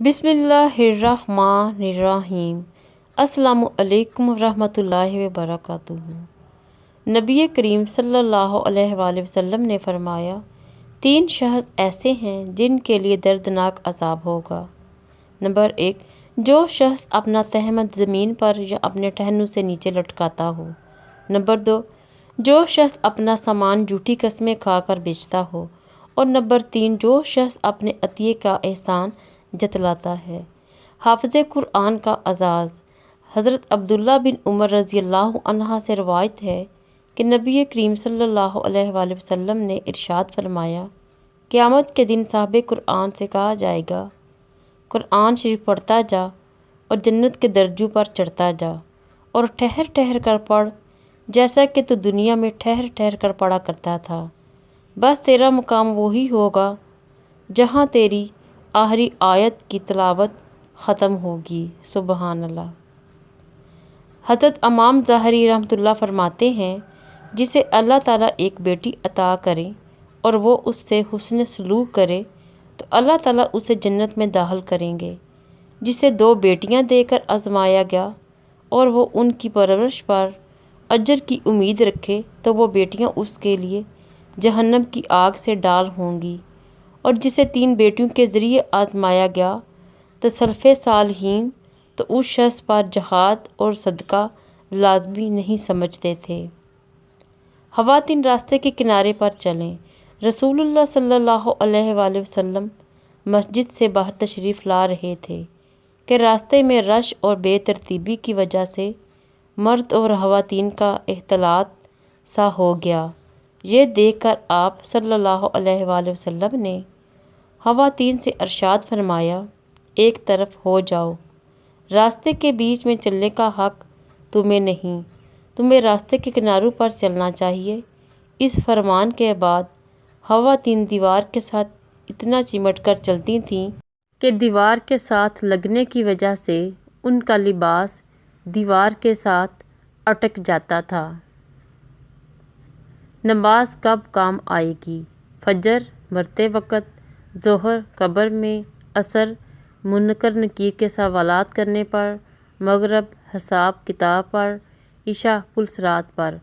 بسم اللہ الرحمن الرحیم۔ السلام علیکم ورحمۃ اللہ وبرکاتہ۔ نبی کریم صلی اللہ علیہ وآلہ وسلم نے فرمایا، 3 شخص ایسے ہیں جن کے لیے دردناک عذاب ہوگا۔ نمبر 1، جو شخص اپنا تہمت زمین پر یا اپنے ٹہنوں سے نیچے لٹکاتا ہو۔ نمبر 2، جو شخص اپنا سامان جھوٹی قسمیں کھا کر بیچتا ہو۔ اور نمبر 3، جو شخص اپنے عطیے کا احسان جتلاتا ہے۔ حافظ قرآن کا اعزاز حضرت عبداللہ بن عمر رضی اللہ عنہ سے روایت ہے کہ نبی کریم صلی اللہ علیہ وآلہ وسلم نے ارشاد فرمایا، قیامت کے دن صاحب قرآن سے کہا جائے گا، قرآن شریف پڑھتا جا اور جنت کے درجوں پر چڑھتا جا اور ٹھہر ٹھہر کر پڑھ، جیسا کہ تو دنیا میں ٹھہر ٹھہر کر پڑھا کرتا تھا۔ بس تیرا مقام وہی ہوگا جہاں تیری آخری آیت کی تلاوت ختم ہوگی۔ سبحان اللہ۔ حضرت امام ظاہری رحمۃ اللہ فرماتے ہیں، جسے اللہ تعالیٰ ایک بیٹی عطا کرے اور وہ اس سے حسن سلوک کرے تو اللہ تعالیٰ اسے جنت میں داخل کریں گے۔ جسے 2 بیٹیاں دے کر آزمایا گیا اور وہ ان کی پرورش پر اجر کی امید رکھے تو وہ بیٹیاں اس کے لیے جہنم کی آگ سے ڈال ہوں گی۔ اور جسے 3 بیٹیوں کے ذریعے آزمایا گیا تو سلف صالحین تو اس شخص پر جہاد اور صدقہ لازمی نہیں سمجھتے تھے۔ خواتین راستے کے کنارے پر چلیں۔ رسول اللہ صلی اللہ علیہ وآلہ وسلم مسجد سے باہر تشریف لا رہے تھے کہ راستے میں رش اور بے ترتیبی کی وجہ سے مرد اور خواتین کا اختلاط سا ہو گیا۔ یہ دیکھ کر آپ صلی اللہ علیہ وآلہ وسلم نے خواتین سے ارشاد فرمایا، ایک طرف ہو جاؤ، راستے کے بیچ میں چلنے کا حق تمہیں نہیں، تمہیں راستے کے کناروں پر چلنا چاہیے۔ اس فرمان کے بعد خواتین دیوار کے ساتھ اتنا چمٹ کر چلتی تھیں کہ دیوار کے ساتھ لگنے کی وجہ سے ان کا لباس دیوار کے ساتھ اٹک جاتا تھا۔ نماز کب کام آئے گی؟ فجر مرتے وقت، ظہر قبر میں، عصر منکر نکیر کے سوالات کرنے پر، مغرب حساب کتاب پر، عشاء پل صراط پر۔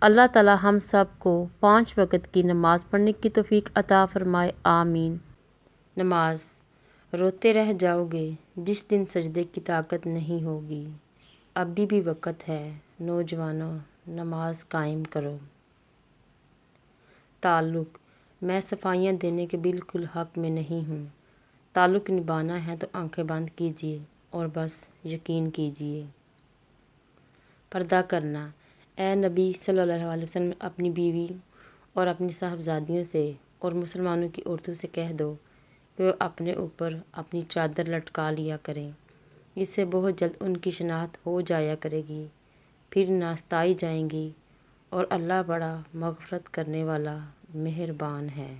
اللہ تعالیٰ ہم سب کو 5 وقت کی نماز پڑھنے کی توفیق عطا فرمائے، آمین۔ نماز روتے رہ جاؤ گے جس دن سجدے کی طاقت نہیں ہوگی۔ ابھی بھی وقت ہے، نوجوانوں نماز قائم کرو۔ تعلق، میں صفائیاں دینے کے بالکل حق میں نہیں ہوں۔ تعلق نبھانا ہے تو آنکھیں بند کیجیے اور بس یقین کیجیے۔ پردہ کرنا، اے نبی صلی اللہ علیہ وسلم اپنی بیوی اور اپنی صاحبزادیوں سے اور مسلمانوں کی عورتوں سے کہہ دو کہ وہ اپنے اوپر اپنی چادر لٹکا لیا کریں، اس سے بہت جلد ان کی شناخت ہو جایا کرے گی، پھر ناستائی جائیں گی، اور اللہ بڑا مغفرت کرنے والا مہربان ہے۔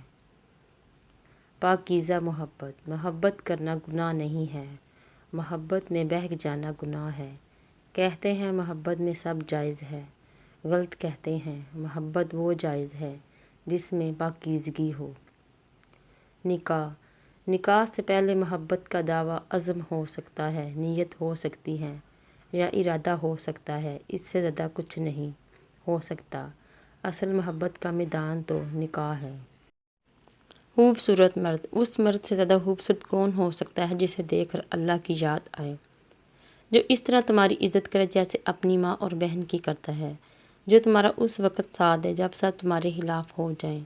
پاکیزہ محبت، محبت کرنا گناہ نہیں ہے، محبت میں بہک جانا گناہ ہے۔ کہتے ہیں محبت میں سب جائز ہے، غلط کہتے ہیں، محبت وہ جائز ہے جس میں پاکیزگی ہو۔ نکاح، نکاح سے پہلے محبت کا دعویٰ عزم ہو سکتا ہے، نیت ہو سکتی ہے یا ارادہ ہو سکتا ہے، اس سے زیادہ کچھ نہیں ہو سکتا۔ اصل محبت کا میدان تو نکاح ہے۔ خوبصورت مرد، اس مرد سے زیادہ خوبصورت کون ہو سکتا ہے جسے دیکھ کر اللہ کی یاد آئے، جو اس طرح تمہاری عزت کرے جیسے اپنی ماں اور بہن کی کرتا ہے، جو تمہارا اس وقت ساتھ دے جب سب تمہارے خلاف ہو جائیں،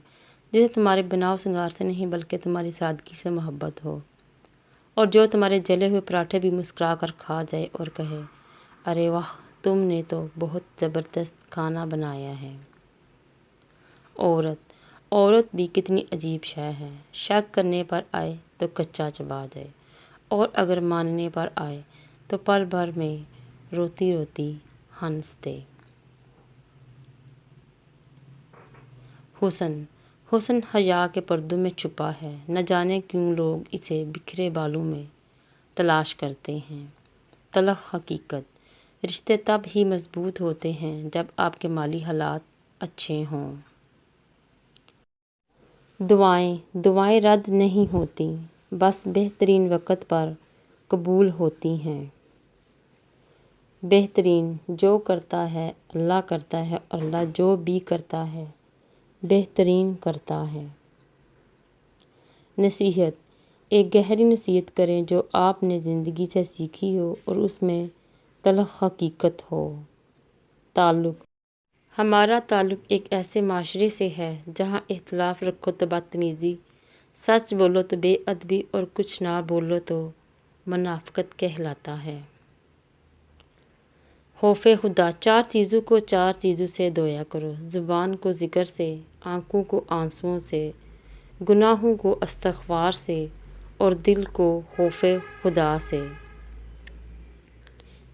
جسے تمہارے بناؤ سنگار سے نہیں بلکہ تمہاری سادگی سے محبت ہو، اور جو تمہارے جلے ہوئے پراٹھے بھی مسکرا کر کھا جائے اور کہے، ارے واہ، تم نے تو بہت زبردست کھانا بنایا ہے۔ عورت، عورت بھی کتنی عجیب شے ہے، شک کرنے پر آئے تو کچا چبا جائے، اور اگر ماننے پر آئے تو پل بھر میں روتی روتی ہنس دے۔ حسن، حسن حیا کے پردوں میں چھپا ہے، نہ جانے کیوں لوگ اسے بکھرے بالوں میں تلاش کرتے ہیں۔ تلخ حقیقت، رشتے تب ہی مضبوط ہوتے ہیں جب آپ کے مالی حالات اچھے ہوں۔ دعائیں، دعائیں رد نہیں ہوتیں، بس بہترین وقت پر قبول ہوتی ہیں۔ بہترین جو کرتا ہے اللہ کرتا ہے، اور اللہ جو بھی کرتا ہے بہترین کرتا ہے۔ نصیحت: ایک گہری نصیحت کریں جو آپ نے زندگی سے سیکھی ہو اور اس میں تلخ حقیقت ہو۔ تعلق: ہمارا تعلق ایک ایسے معاشرے سے ہے جہاں اختلاف رکھو تو بدتمیزی، سچ بولو تو بے ادبی اور کچھ نہ بولو تو منافقت کہلاتا ہے۔ خوف خدا: چار چیزوں کو چار چیزوں سے دھویا کرو، زبان کو ذکر سے، آنکھوں کو آنسوؤں سے، گناہوں کو استغفار سے، اور دل کو خوف خدا سے۔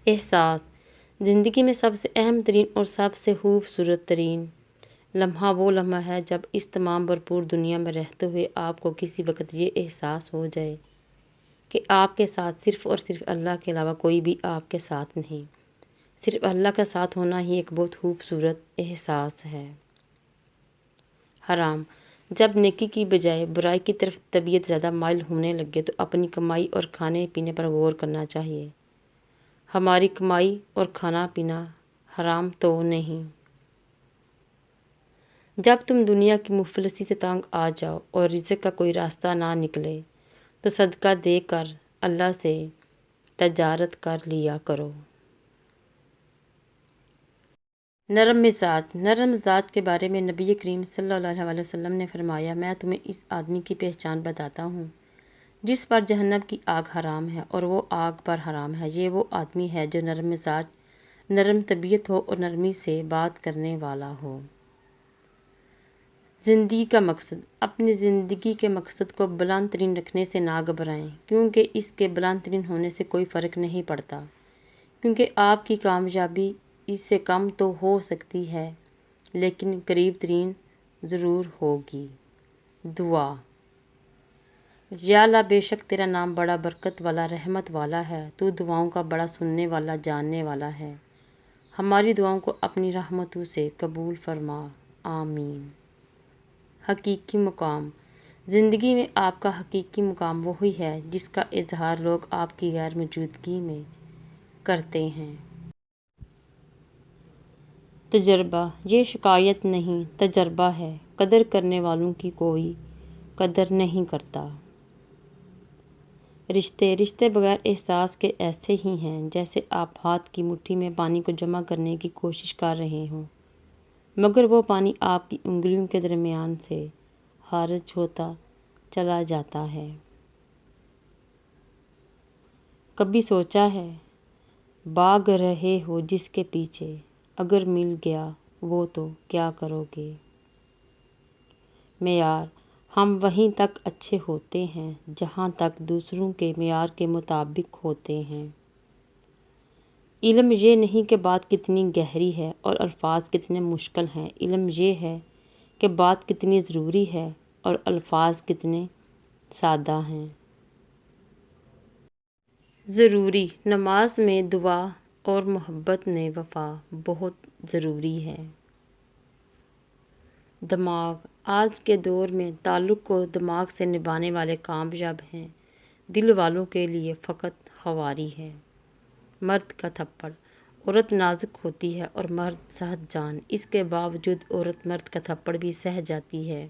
احساس: زندگی میں سب سے اہم ترین اور سب سے خوبصورت ترین لمحہ وہ لمحہ ہے جب اس تمام بھرپور دنیا میں رہتے ہوئے آپ کو کسی وقت یہ احساس ہو جائے کہ آپ کے ساتھ صرف اور صرف اللہ کے علاوہ کوئی بھی آپ کے ساتھ نہیں۔ صرف اللہ کا ساتھ ہونا ہی ایک بہت خوبصورت احساس ہے۔ حرام: جب نیکی کی بجائے برائی کی طرف طبیعت زیادہ مائل ہونے لگے تو اپنی کمائی اور کھانے پینے پر غور کرنا چاہیے۔ ہماری کمائی اور کھانا پینا حرام تو نہیں۔ جب تم دنیا کی مفلسی سے تنگ آ جاؤ اور رزق کا کوئی راستہ نہ نکلے تو صدقہ دے کر اللہ سے تجارت کر لیا کرو۔ نرم مزاج: نرم مزاج کے بارے میں نبی کریم صلی اللہ علیہ وسلم نے فرمایا، میں تمہیں اس آدمی کی پہچان بتاتا ہوں جس پر جہنم کی آگ حرام ہے اور وہ آگ پر حرام ہے۔ یہ وہ آدمی ہے جو نرم مزاج، نرم طبیعت ہو اور نرمی سے بات کرنے والا ہو۔ زندگی کا مقصد: اپنی زندگی کے مقصد کو بلند ترین رکھنے سے نہ گھبرائیں، کیونکہ اس کے بلند ترین ہونے سے کوئی فرق نہیں پڑتا، کیونکہ آپ کی کامیابی اس سے کم تو ہو سکتی ہے لیکن قریب ترین ضرور ہوگی۔ دعا: یا اللہ، بے شک تیرا نام بڑا برکت والا، رحمت والا ہے، تو دعاؤں کا بڑا سننے والا، جاننے والا ہے۔ ہماری دعاؤں کو اپنی رحمتوں سے قبول فرما، آمین۔ حقیقی مقام: زندگی میں آپ کا حقیقی مقام وہی ہے جس کا اظہار لوگ آپ کی غیر موجودگی میں کرتے ہیں۔ تجربہ: یہ شکایت نہیں، تجربہ ہے، قدر کرنے والوں کی کوئی قدر نہیں کرتا۔ رشتے بغیر احساس کے ایسے ہی ہیں جیسے آپ ہاتھ کی مٹھی میں پانی کو جمع کرنے کی کوشش کر رہے ہوں مگر وہ پانی آپ کی انگلیوں کے درمیان سے خارج ہوتا چلا جاتا ہے۔ کبھی سوچا ہے بھاگ رہے ہو جس کے پیچھے، اگر مل گیا وہ تو کیا کرو گے؟ معیار: ہم وہیں تک اچھے ہوتے ہیں جہاں تک دوسروں کے معیار کے مطابق ہوتے ہیں۔ علم یہ نہیں کہ بات کتنی گہری ہے اور الفاظ کتنے مشکل ہیں، علم یہ ہے کہ بات کتنی ضروری ہے اور الفاظ کتنے سادہ ہیں۔ ضروری: نماز میں دعا اور محبت میں وفا بہت ضروری ہے۔ دماغ: آج کے دور میں تعلق کو دماغ سے نبھانے والے کامیاب ہیں، دل والوں کے لیے فقط خواری ہے۔ مرد کا تھپڑ: عورت نازک ہوتی ہے اور مرد سخت جان، اس کے باوجود عورت مرد کا تھپڑ بھی سہ جاتی ہے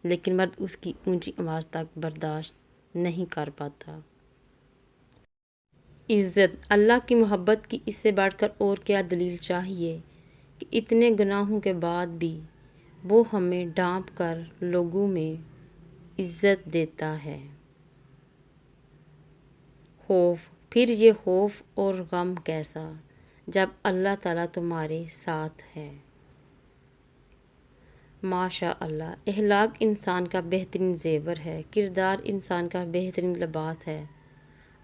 لیکن مرد اس کی اونچی آواز تک برداشت نہیں کر پاتا۔ عزت: اللہ کی محبت کی اس سے بڑھ کر اور کیا دلیل چاہیے کہ اتنے گناہوں کے بعد بھی وہ ہمیں ڈھانپ کر لوگوں میں عزت دیتا ہے۔ خوف: پھر یہ خوف اور غم کیسا جب اللہ تعالیٰ تمہارے ساتھ ہے۔ ماشاء اللہ، اخلاق انسان کا بہترین زیور ہے، کردار انسان کا بہترین لباس ہے،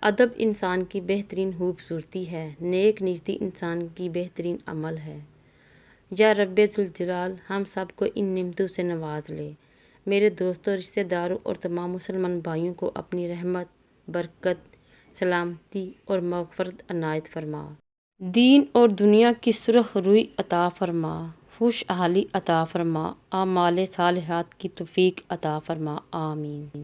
ادب انسان کی بہترین خوبصورتی ہے، نیک نیتی انسان کی بہترین عمل ہے۔ یا رب ذوالجلال ہم سب کو ان نعمتوں سے نواز لے۔ میرے دوستوں، رشتہ داروں اور تمام مسلمان بھائیوں کو اپنی رحمت، برکت، سلامتی اور مغفرت عنایت فرما۔ دین اور دنیا کی سرخ روئی عطا فرما، خوشحالی عطا فرما، اعمال صالحات کی توفیق عطا فرما، آمین۔